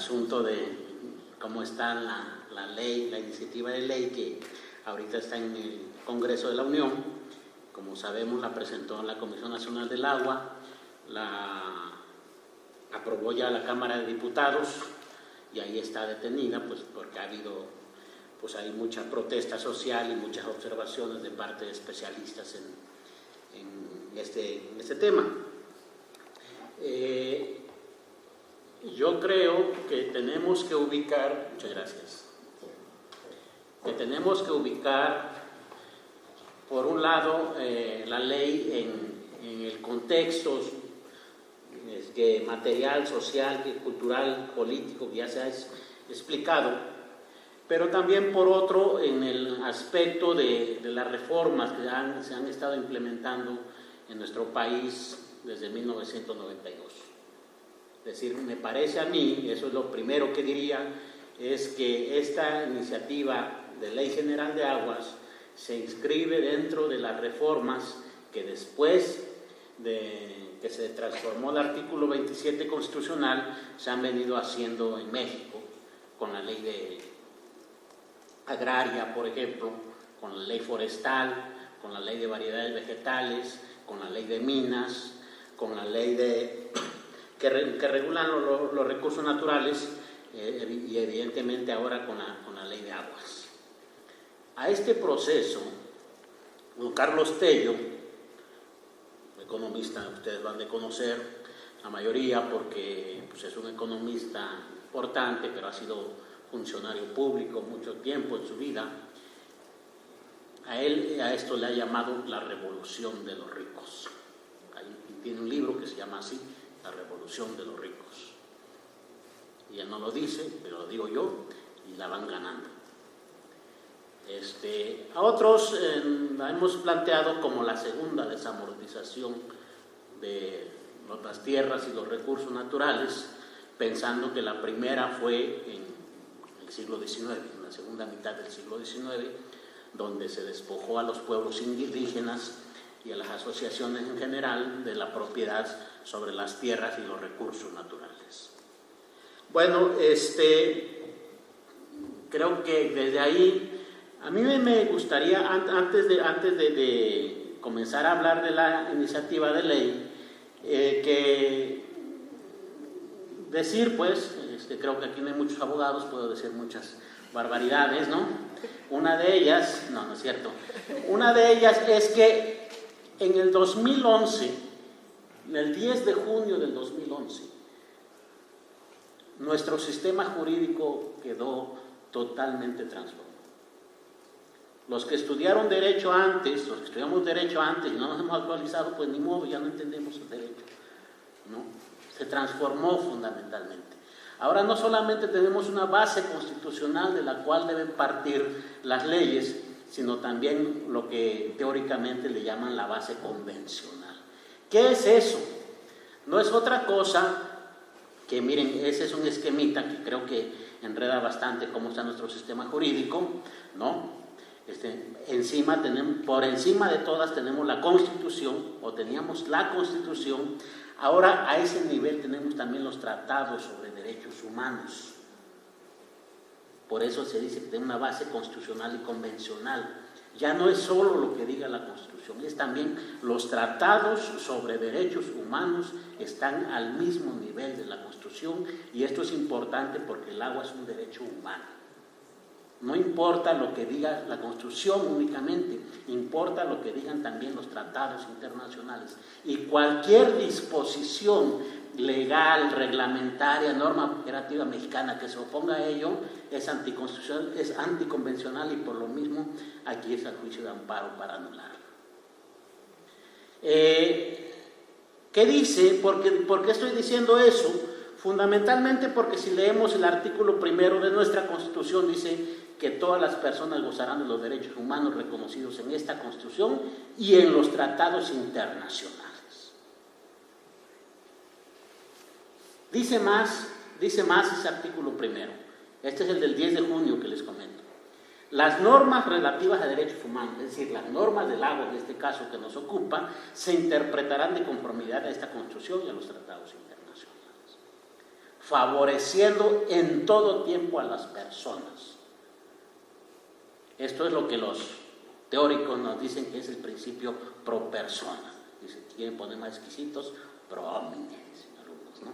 asunto de cómo está la ley, la iniciativa de ley que ahorita está en el Congreso de la Unión. Como sabemos, la presentó la Comisión Nacional del Agua, la aprobó ya la Cámara de Diputados y ahí está detenida, pues porque ha habido, pues hay mucha protesta social y muchas observaciones de parte de especialistas en este tema. Yo creo que tenemos que ubicar, muchas gracias, que tenemos que ubicar, por un lado, la ley en el contexto material, social, cultural, político, que ya se ha explicado, pero también por otro en el aspecto de las reformas que se han estado implementando en nuestro país desde 1992. Es decir, me parece a mí, eso es lo primero que diría, es que esta iniciativa de Ley General de Aguas se inscribe dentro de las reformas que después de que se transformó el artículo 27 constitucional se han venido haciendo en México, con la ley agraria, por ejemplo, con la ley forestal, con la ley de variedades vegetales, con la ley de minas, con la ley que regulan los recursos naturales y evidentemente ahora con la ley de aguas. A este proceso, don Carlos Tello, economista, ustedes van a conocer la mayoría porque pues, es un economista importante, pero ha sido funcionario público mucho tiempo en su vida. A esto le ha llamado la revolución de los ricos. Tiene un libro que se llama así, La revolución de los ricos. Y él no lo dice, pero lo digo yo, y la van ganando. A otros la hemos planteado como la segunda desamortización de las tierras y los recursos naturales, pensando que la primera fue en el siglo XIX, en la segunda mitad del siglo XIX, donde se despojó a los pueblos indígenas y a las asociaciones en general de la propiedad sobre las tierras y los recursos naturales. Bueno, creo que desde ahí, a mí me gustaría, antes de comenzar a hablar de la iniciativa de ley, que decir, pues, creo que aquí no hay muchos abogados, puedo decir muchas barbaridades, ¿no? Una de ellas, no es cierto, una de ellas es que en el 2011, el 10 de junio del 2011, nuestro sistema jurídico quedó totalmente transformado. Los que estudiaron Derecho antes, los que estudiamos Derecho antes y no nos hemos actualizado, pues ni modo, ya no entendemos el Derecho, ¿no? Se transformó fundamentalmente. Ahora no solamente tenemos una base constitucional de la cual deben partir las leyes, sino también lo que teóricamente le llaman la base convencional. ¿Qué es eso? No es otra cosa que, miren, ese es un esquemita que creo que enreda bastante cómo está nuestro sistema jurídico, ¿no? Por encima de todas tenemos la Constitución, o teníamos la Constitución. Ahora a ese nivel tenemos también los tratados sobre derechos humanos. Por eso se dice que tiene una base constitucional y convencional. Ya no es solo lo que diga la Constitución, es también los tratados sobre derechos humanos están al mismo nivel de la Constitución, y esto es importante porque el agua es un derecho humano. No importa lo que diga la Constitución únicamente, importa lo que digan también los tratados internacionales. Y cualquier disposición legal, reglamentaria, norma operativa mexicana que se oponga a ello es anticonstitucional, es anticonvencional, y por lo mismo aquí es el juicio de amparo para anularlo. ¿Qué dice? ¿Por qué estoy diciendo eso? Fundamentalmente porque si leemos el artículo primero de nuestra Constitución, dice que todas las personas gozarán de los derechos humanos reconocidos en esta Constitución y en los tratados internacionales. Dice más ese artículo primero. Este es el del 10 de junio que les comento. Las normas relativas a derechos humanos, es decir, las normas del agua, en este caso que nos ocupa, se interpretarán de conformidad a esta Constitución y a los tratados internacionales. favoreciendo en todo tiempo a las personas. Esto es lo que los teóricos nos dicen que es el principio pro persona. Dicen, quieren poner más exquisitos, pro homine, dicen algunos, ¿no?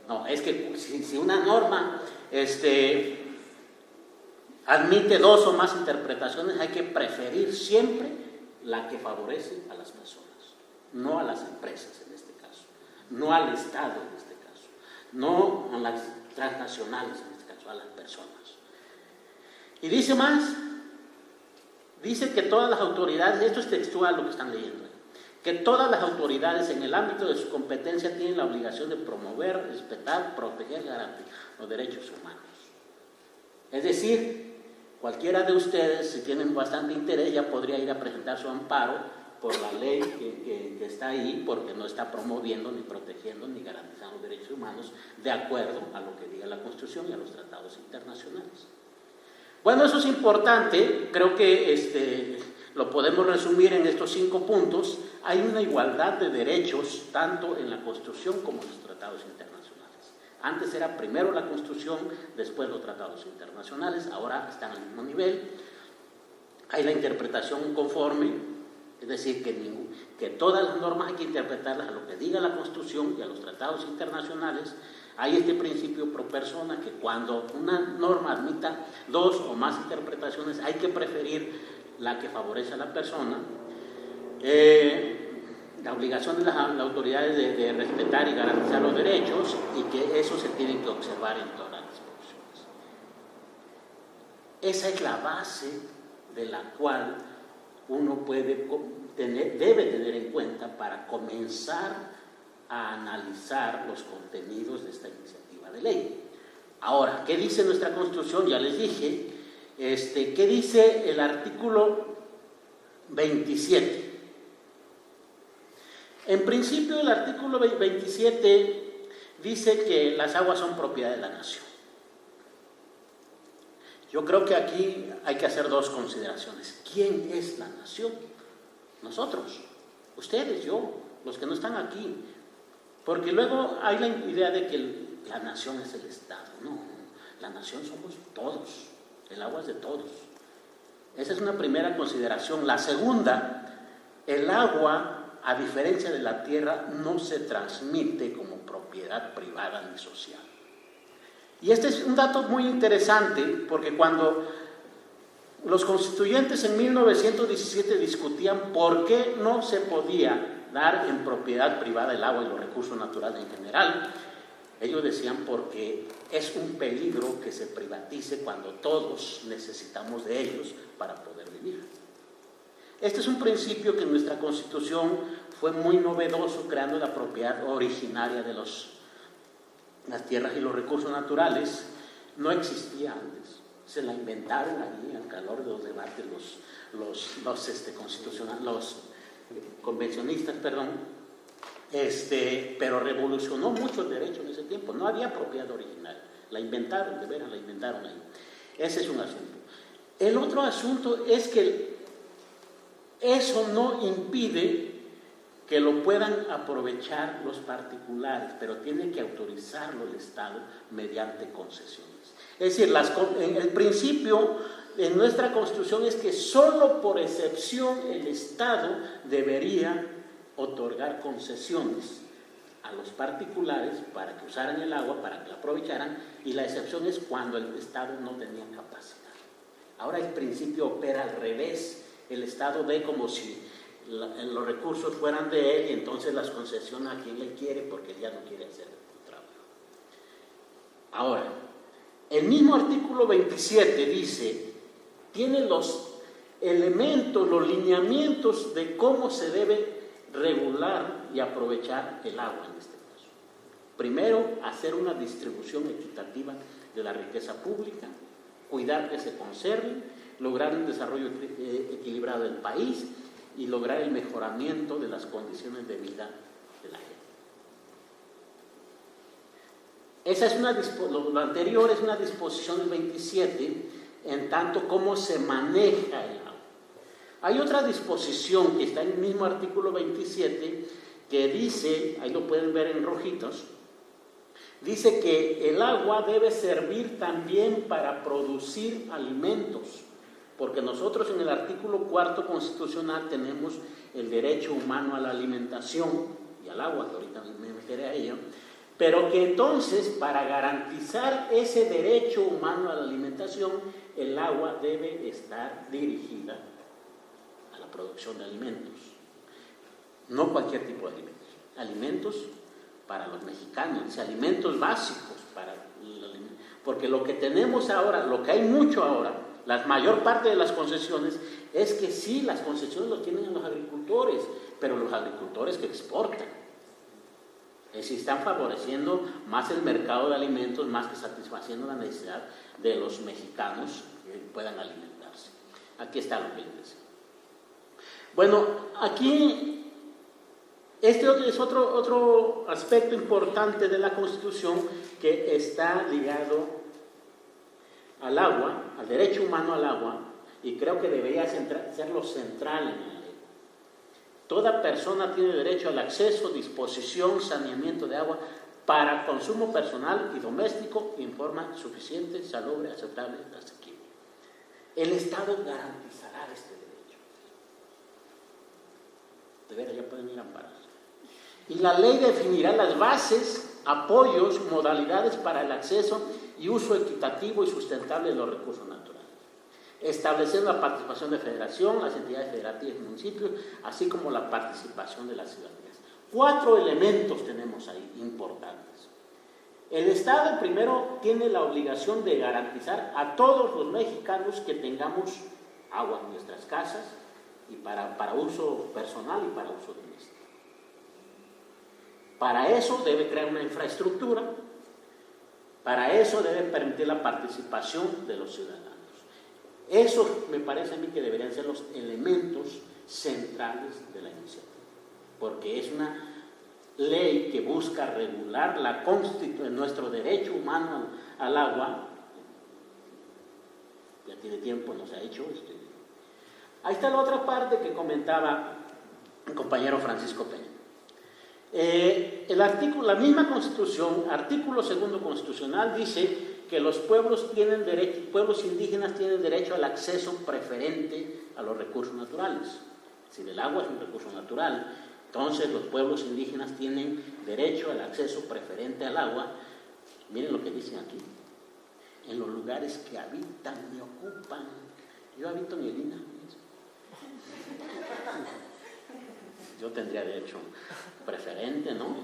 No, es que si una norma admite dos o más interpretaciones, hay que preferir siempre la que favorece a las personas, no a las empresas en este caso, no al Estado en este caso, no a las transnacionales en este caso, a las personas. Y dice más, dice que todas las autoridades, esto es textual lo que están leyendo, que todas las autoridades en el ámbito de su competencia tienen la obligación de promover, respetar, proteger y garantizar los derechos humanos. Es decir, cualquiera de ustedes, si tienen bastante interés, ya podría ir a presentar su amparo por la ley que está ahí, porque no está promoviendo, ni protegiendo, ni garantizando los derechos humanos de acuerdo a lo que diga la Constitución y a los tratados internacionales. Bueno, eso es importante, creo que lo podemos resumir en estos 5 puntos. Hay una igualdad de derechos tanto en la Constitución como en los tratados internacionales. Antes era primero la Constitución, después los tratados internacionales, ahora están al mismo nivel. Hay la interpretación conforme, es decir, que todas las normas hay que interpretarlas a lo que diga la Constitución y a los tratados internacionales. Hay este principio pro persona, que cuando una norma admita 2 o más interpretaciones, hay que preferir la que favorece a la persona. La obligación de las autoridades de respetar y garantizar los derechos, y que eso se tiene que observar en todas las disposiciones. Esa es la base de la cual uno debe tener en cuenta para comenzar a analizar los contenidos de esta iniciativa de ley. Ahora, ¿qué dice nuestra Constitución? Ya les dije. ¿Qué dice el artículo 27? En principio, el artículo 27 dice que las aguas son propiedad de la nación. Yo creo que aquí hay que hacer 2 consideraciones. ¿Quién es la nación? Nosotros, ustedes, yo, los que no están aquí. Porque luego hay la idea de que la nación es el Estado. No, la nación somos todos. El agua es de todos. Esa es una primera consideración. La segunda, el agua, a diferencia de la tierra, no se transmite como propiedad privada ni social. Y este es un dato muy interesante, porque cuando los constituyentes en 1917 discutían por qué no se podía dar en propiedad privada el agua y los recursos naturales en general, ellos decían porque es un peligro que se privatice cuando todos necesitamos de ellos para poder vivir. Este es un principio que en nuestra Constitución fue muy novedoso, creando la propiedad originaria de las tierras y los recursos naturales. No existía antes, se la inventaron allí al calor de los debates los convencionistas, pero revolucionó mucho el derecho en ese tiempo. No había propiedad original, la inventaron, de veras la inventaron ahí. Ese es un asunto. El otro asunto es que eso no impide que lo puedan aprovechar los particulares, pero tiene que autorizarlo el Estado mediante concesiones. Es decir, el principio en nuestra Constitución es que solo por excepción el Estado debería otorgar concesiones a los particulares para que usaran el agua, para que la aprovecharan, y la excepción es cuando el Estado no tenía capacidad. Ahora el principio opera al revés. El Estado ve como si los recursos fueran de él, y entonces las concesiona a quien él quiere, porque él ya no quiere hacer el trabajo. Ahora, el mismo artículo 27 dice, tiene los elementos, los lineamientos de cómo se debe regular y aprovechar el agua en este caso. Primero, hacer una distribución equitativa de la riqueza pública, cuidar que se conserve, lograr un desarrollo equilibrado del país y lograr el mejoramiento de las condiciones de vida de la gente. Lo anterior es una disposición del 27 en tanto cómo se maneja el agua. Hay otra disposición que está en el mismo artículo 27 que dice, ahí lo pueden ver en rojitos, Dice que el agua debe servir también para producir alimentos, porque nosotros en el artículo 4 constitucional tenemos el derecho humano a la alimentación y al agua, que ahorita me meteré a ello, pero que entonces para garantizar ese derecho humano a la alimentación, el agua debe estar dirigida a la producción de alimentos, no cualquier tipo de alimentos, alimentos para los mexicanos, alimentos básicos porque lo que tenemos ahora, lo que hay mucho ahora, la mayor parte de las concesiones, es que sí, las concesiones lo tienen los agricultores, pero los agricultores que exportan. Es decir, están favoreciendo más el mercado de alimentos, más que satisfaciendo la necesidad de los mexicanos que puedan alimentarse. Aquí está lo que les decía. Bueno, aquí este es otro aspecto importante de la Constitución que está ligado al agua, al derecho humano al agua, y creo que debería ser lo central en la ley. Toda persona tiene derecho al acceso, disposición, saneamiento de agua para consumo personal y doméstico en forma suficiente, salubre, aceptable y asequible. El Estado garantizará este derecho. De veras, ya pueden ir amparados. Y la ley definirá las bases, apoyos, modalidades para el acceso y uso equitativo y sustentable de los recursos naturales. Establecer la participación de federación, las entidades federativas y municipios, así como la participación de las ciudadanías. 4 elementos tenemos ahí importantes. El Estado primero tiene la obligación de garantizar a todos los mexicanos que tengamos agua en nuestras casas y para uso personal y para uso doméstico. Para eso debe crear una infraestructura, para eso debe permitir la participación de los ciudadanos. Eso me parece a mí que deberían ser los elementos centrales de la iniciativa, porque es una ley que busca regular nuestro derecho humano al agua. Ya tiene tiempo, no se ha hecho. Ahí está la otra parte que comentaba el compañero Francisco Peña. La misma Constitución, artículo 2 constitucional, dice que los pueblos indígenas tienen derecho al acceso preferente a los recursos naturales. Si el agua es un recurso natural, entonces los pueblos indígenas tienen derecho al acceso preferente al agua. Miren lo que dicen aquí: en los lugares que habitan y ocupan. Yo habito en Elina. Yo tendría derecho preferente, ¿no?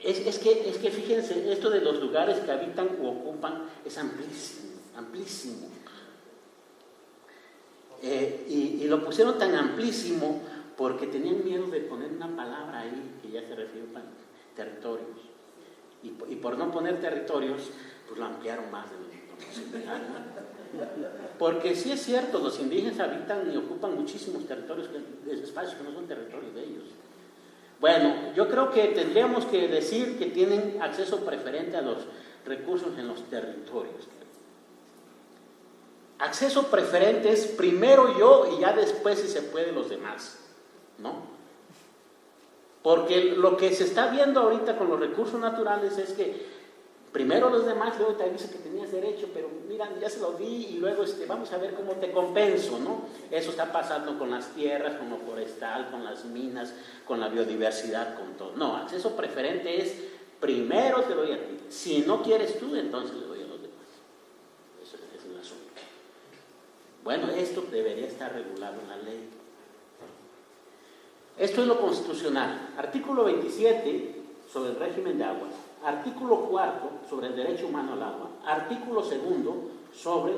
Es que fíjense, esto de los lugares que habitan o ocupan es amplísimo, amplísimo. Y lo pusieron tan amplísimo porque tenían miedo de poner una palabra ahí que ya se refiere a territorios. Y por no poner territorios, pues lo ampliaron más de lo posible. Porque sí es cierto, los indígenas habitan y ocupan muchísimos territorios, espacios que no son territorios de ellos. Bueno, yo creo que tendríamos que decir que tienen acceso preferente a los recursos en los territorios. Acceso preferente es primero yo y ya después, si se puede, los demás, ¿no? Porque lo que se está viendo ahorita con los recursos naturales es que primero los demás, luego te dice que tenías derecho, pero mira, ya se lo di y luego vamos a ver cómo te compenso, ¿no? Eso está pasando con las tierras, con lo forestal, con las minas, con la biodiversidad, con todo. No, acceso preferente es primero te doy a ti. Si no quieres tú, entonces le doy a los demás. Eso es el asunto. Bueno, esto debería estar regulado en la ley. Esto es lo constitucional. Artículo 27 sobre el régimen de aguas. Artículo 4 sobre el derecho humano al agua. Artículo 2 sobre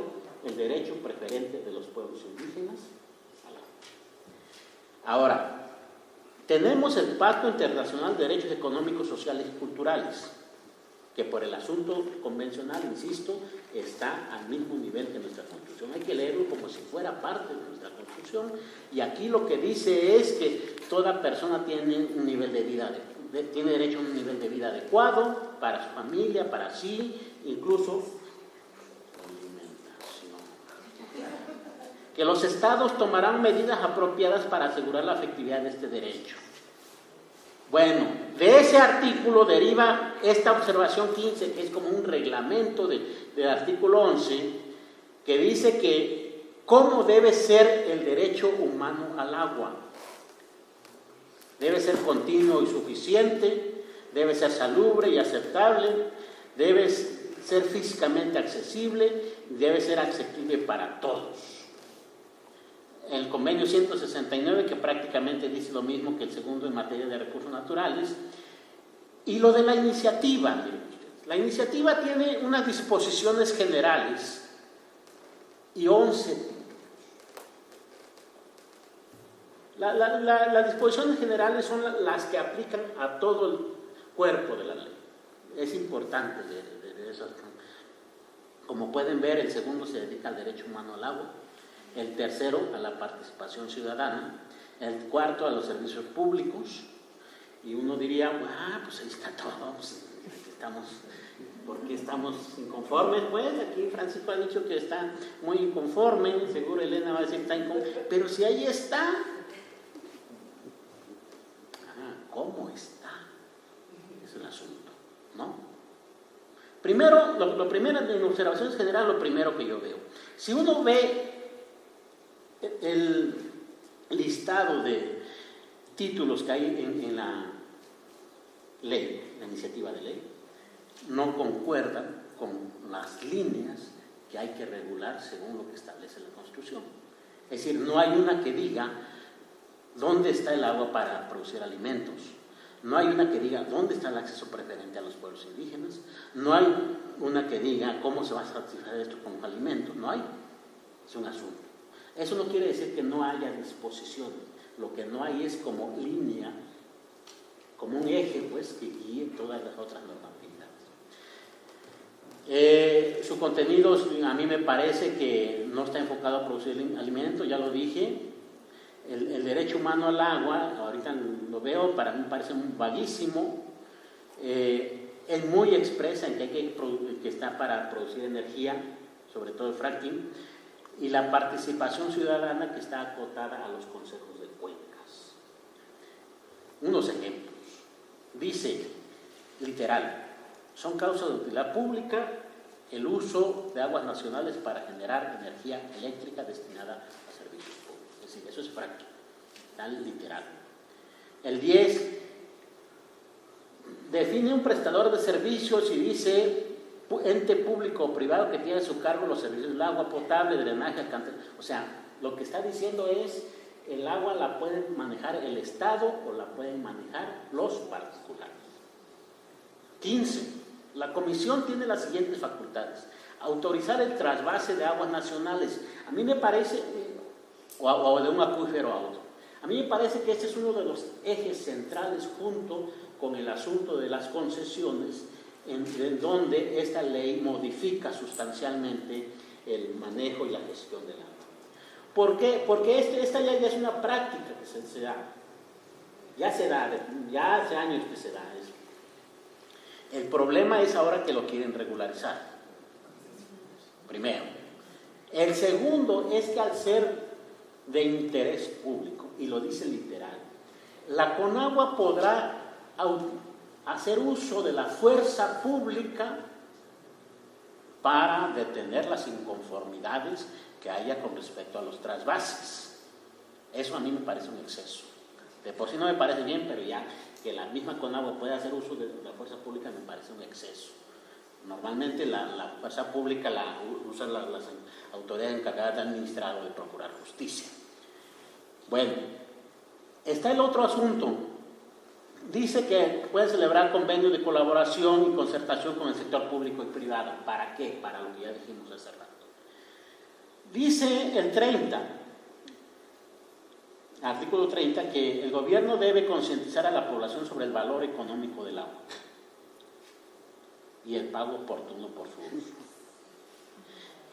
el derecho preferente de los pueblos indígenas al agua. Ahora, tenemos el Pacto Internacional de Derechos Económicos, Sociales y Culturales, que por el asunto convencional, insisto, está al mismo nivel que nuestra Constitución. Hay que leerlo como si fuera parte de nuestra Constitución, y aquí lo que dice es que toda persona tiene un nivel de vida tiene derecho a un nivel de vida adecuado para su familia, para sí, incluso alimentación. Que los estados tomarán medidas apropiadas para asegurar la efectividad de este derecho. Bueno, de ese artículo deriva esta observación 15, que es como un reglamento del artículo 11, que dice que cómo debe ser el derecho humano al agua. Debe ser continuo y suficiente, debe ser salubre y aceptable, debe ser físicamente accesible, debe ser accesible para todos. El convenio 169, que prácticamente dice lo mismo que el segundo en materia de recursos naturales. Y lo de la iniciativa. La iniciativa tiene unas disposiciones generales y 11. Las disposiciones generales son las que aplican a todo el cuerpo de la ley. Es importante leer eso. Como pueden ver, el segundo se dedica al derecho humano al agua, el tercero a la participación ciudadana, el cuarto a los servicios públicos, y uno diría, pues ahí está todo, pues, ¿por qué estamos inconformes? Pues aquí Francisco ha dicho que está muy inconforme, seguro Elena va a decir que está inconforme, pero si ahí está, ¿cómo está? Es el asunto, ¿no? Primero, lo primero en observaciones generales, lo primero que yo veo, si uno ve el listado de títulos que hay en la ley, la iniciativa de ley, no concuerdan con las líneas que hay que regular según lo que establece la Constitución. Es decir, no hay una que diga dónde está el agua para producir alimentos, no hay una que diga dónde está el acceso preferente a los pueblos indígenas, no hay una que diga cómo se va a satisfacer esto con los alimentos, no hay, es un asunto. Eso no quiere decir que no haya disposiciones, lo que no hay es como línea, como un eje, pues, que guíe todas las otras normatividades. Su contenido a mí me parece que no está enfocado a producir alimentos, ya lo dije. El derecho humano al agua, ahorita lo veo, para mí parece vaguísimo. Es muy expresa en que está para producir energía, sobre todo el fracking, y la participación ciudadana que está acotada a los consejos de cuencas. Unos ejemplos. Dice, literal, son causa de utilidad pública el uso de aguas nacionales para generar energía eléctrica destinada a servicios públicos. Es decir, eso es fracking, tal literal. El 10 define un prestador de servicios y dice ente público o privado que tiene a su cargo los servicios del agua potable, drenaje, alcantarillado. O sea, lo que está diciendo es el agua la pueden manejar el Estado o la pueden manejar los particulares. 15. La comisión tiene las siguientes facultades: autorizar el trasvase de aguas nacionales. A mí me parece, o de un acuífero a otro. A mí me parece que este es uno de los ejes centrales junto con el asunto de las concesiones, en donde esta ley modifica sustancialmente el manejo y la gestión del agua. ¿Por qué? Porque esta ya es una práctica que se da. Ya hace años que se da eso. El problema es ahora que lo quieren regularizar. Primero. El segundo es que al ser de interés público, y lo dice literal, la CONAGUA podrá hacer uso de la fuerza pública para detener las inconformidades que haya con respecto a los trasvases. Eso a mí me parece un exceso. De por sí no me parece bien, pero ya que la misma CONAGUA pueda hacer uso de la fuerza pública me parece un exceso. Normalmente la fuerza pública la usan las autoridades encargadas de administrar o de procurar justicia. Bueno, está el otro asunto. Dice que puede celebrar convenios de colaboración y concertación con el sector público y privado. ¿Para qué? Para lo que ya dijimos hace rato. Dice el 30, artículo 30, que el gobierno debe concientizar a la población sobre el valor económico del agua y el pago oportuno por su uso.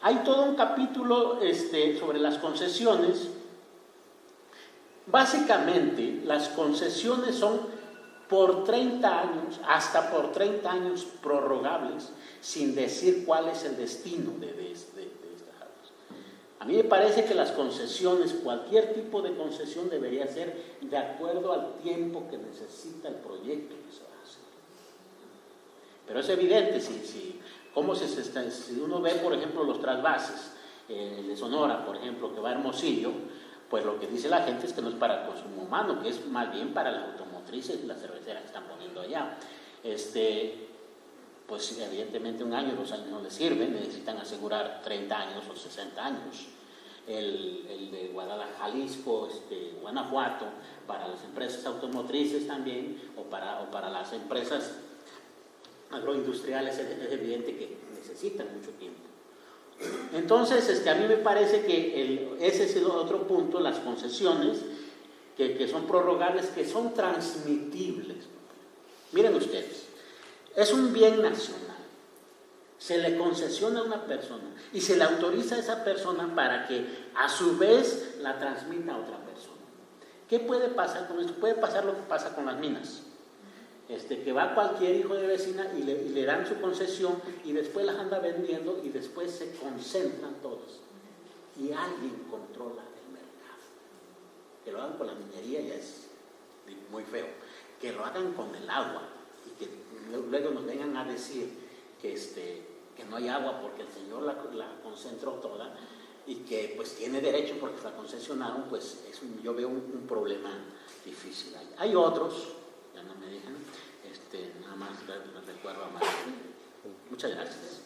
Hay todo un capítulo sobre las concesiones. Básicamente, las concesiones son por 30 años, hasta por 30 años prorrogables, sin decir cuál es el destino de estas aguas. A mí me parece que las concesiones, cualquier tipo de concesión debería ser de acuerdo al tiempo que necesita el proyecto que se va a hacer. Pero es evidente, si uno ve, por ejemplo, los trasvases de Sonora, por ejemplo, que va a Hermosillo, pues lo que dice la gente es que no es para el consumo humano, que es más bien para las automotrices y las cerveceras que están poniendo allá. Pues evidentemente 1 año, 2 años no les sirven, necesitan asegurar 30 años o 60 años. El de Guadalajara, Jalisco, Guanajuato, para las empresas automotrices también, o para las empresas agroindustriales, es evidente que necesitan mucho tiempo. Entonces, a mí me parece que ese es el otro punto, las concesiones que son prorrogables, que son transmitibles. Miren ustedes, es un bien nacional, se le concesiona a una persona y se le autoriza a esa persona para que a su vez la transmita a otra persona. ¿Qué puede pasar con esto? Puede pasar lo que pasa con las minas. Que va cualquier hijo de vecina y le dan su concesión y después las anda vendiendo y después se concentran todas. Y alguien controla el mercado. Que lo hagan con la minería ya es muy feo. Que lo hagan con el agua y que luego nos vengan a decir que no hay agua porque el señor la concentró toda y que pues tiene derecho porque se la concesionaron, pues yo veo un problema difícil ahí. Hay otros, ya no me dejan, nada más les recuerdo a María. Muchas gracias.